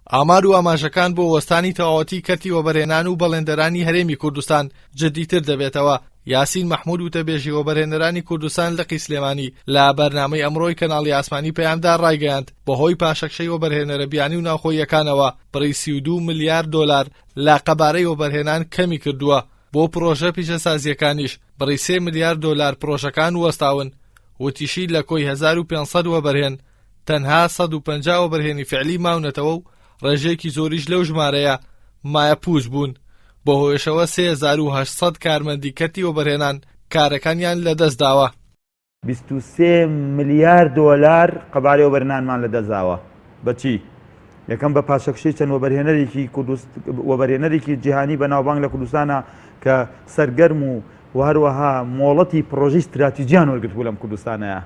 ئامار و ئاماژەکان بۆ وەستانی تەواوەتی کەرتی وەبەرهێنان و بەڵێندەرانی هەرێمی کوردستان جددیتر دەبێتەوە. یاسین مەحموود وتەبێژی وەبەرهێنەرانی کوردستان لەقی سلێمانی لە بەرنامەی ئەمڕۆی کەناڵی ئاسمانی پەیامدا ڕایگەیاند بەهۆی پاشەکشەی وەبەرهێنەرە بیانی و ناوخۆییەکانەوە بڕی 32 ملیار دۆلار لە قەبارەی وەبەرهێنان کەمی کردووە. بۆ پرۆژە پیشەسازیەکانیش بڕی 3 ملیار دۆلار پرۆژەکان وەستاون. وتیشی لە کۆی 1500 وەبەرهێن تەنها 150 وەبەرهێنی فعلی ماونەتەوە و ڕێژەیەکی زۆریش لەو ژمارەیە مایەپووز بوون. بۆ هۆیشەوە 3800 کارمەندی کەرتی وەبەرهێنان کارەکانیان لەدەست داوە. 23 ملیار دۆلار قەبارەی وەبەرهێنانمان لەدەستداوە. بەچی؟ یەکەم بە پاشەکشەی چەند وەبەرهێنەرێکی جیهانی بەناوبانگ لە کوردستانە کە سەرگەرم و هەروەها مۆڵەتی پرۆژەی استراتیجیان وەرگرتبوو لەم کوردستانەیە.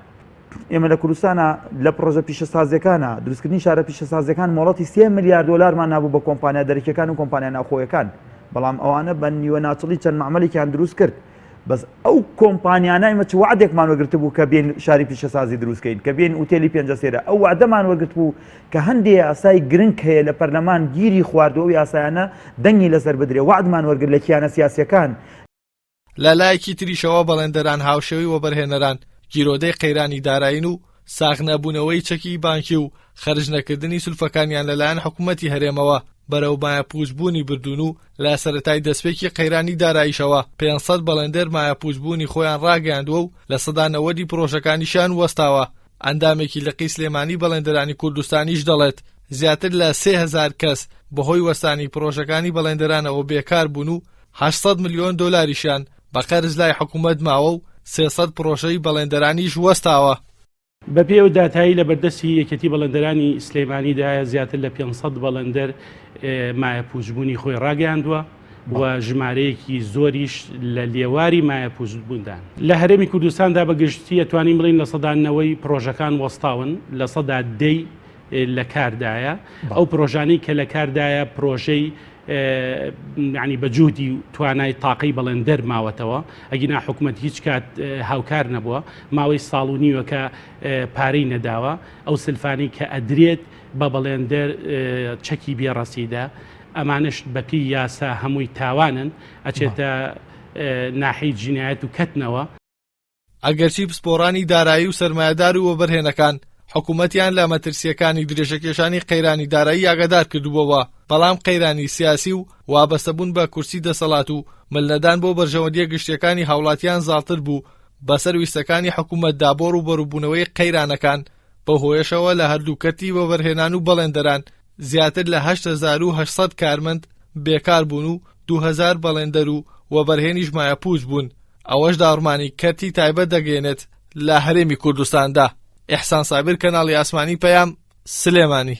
ئێمە لە کوردستانە لە پرۆژە پیشەسازیەکانە دروستکردنی شارە پیشەسازیەکان مۆڵەتی 3 ملیار دۆلارمان نابوو بە کۆمپانیا دەرەکیەکان و کۆمپانیا ناوخۆیەکان، بەڵام ئەوانە بە نیوە ناچڵی چەند معمەلێکیان دروست کرد. بەس ئەو کۆمپانیانە ئێمە چ وعدێکمان وەرگرت بوو کە بێن شاری پیشەسازی دروستکەین، کە بێن ئوتێلی 5 سێرە. ئەو وعدەمان وەرگرت بوو کە هەندێک یاسای گرنگ هەیە لە پەرلەمان گیری خواردەوە و یاسایانە دەنگی لەسەر بدرێ. وعدمان وەرگرت لە کیانە سیاسیەکان. لە لایەکی تریشەوە بەڵێندەران هاوشێوەی وەبەرهێنەران گیرۆدەی قەیرانی دارایین و ساغنەبوونەوەی چەکی بانکی و خەرج نەکردنی سولفەکانیان لەلایەن حکوومەتی هەرێمەوە بەرەو مایەپووزبوونی بردوون و لە سەرەتای دەستپێکی قەیرانی داراییشەوە 500 بەڵێندەر مایەپووزبوونی خۆیان ڕاگەیاندووە و لە سەدا 90 پرۆژەکانیشان وەستاوە. ئەندامێکی لەقی سلێمانی بەڵێندەرانی کوردستانیش دەڵێت زیاتر لە 3000 کەس بەهۆی وەستانی پرۆژەکانی بەڵێندەرانەوە بێکار بوون و 800 ملیۆن دۆلاریشان بە قەرز لای حکوومەت ماوە و 300 پرۆژەی بەڵێندەرانیش وەستاوە. بە پێ و داتایی لە بەردەستی یەکەتی بەڵێندەرانی سلێمانیدایە زیاتر لە 500 بەڵێندەر مایەپووزبوونی خۆی ڕاگەیاندووە و ژمارەیەکی زۆریش لە لێواری مایەپووزبووندان. لە هەرێمی کوردستاندا بەگشتی ئەتوانین بڵین لە سەدانەوەی پرۆژەکان وەستاون لە سەدا 10 لە کاردایە. ئەو پرۆژانەی کە لە کاردایە پرۆژەی ینی بەجوودی توانای تاقی بەڵێندەر ماوەتەوە. ئەگینا حکوومەت هیچ کات هاوکار نەبووە، ماوەی ساڵ و نیوە کە پارەی نەداوە. ئەو سلفانی کە ئەدرێت بە بەڵێندەر چەکی بێڕەسیدا، ئەمانش بەپی یاسا هەمووی تاوانن، ئەچێتە ناحەی جینایەت و کەتنەوە. ئەگەرچی پسپۆڕانی دارایی و سەرمایەدار و وەبەرهێنەکان حکوومەتیان لە مەترسیەکانی درێژەکێشانی قەیرانی دارایی ئاگادار کردووەوە، بەڵام قەیرانی سیاسی و وابەستەبوون بە کورسی دەسەڵات و ملنەدان بۆ بەرژەوەندیە گشتیەکانی هاوڵاتیان زاڵتر بوو بەسەر ویستەکانی حکوومەتدا بۆ ڕوبەڕووبوونەوەی قەیرانەکان. بە هۆیشەوە لە هەردوو کەرتی وەبەرهێنان و بەڵێندەران زیاتر لە 8800 کارمەند بێکار بوون و 2000 بەڵێندەر و وەبەرهێنیش مایەپووز بوون. ئەوەش داڕمانی کەرتی تایبەت دەگەێنێت لە هەرێمی کوردستاندا. ئیحسان سابر، کەناڵی ئاسمانی پەیام، سلێمانی.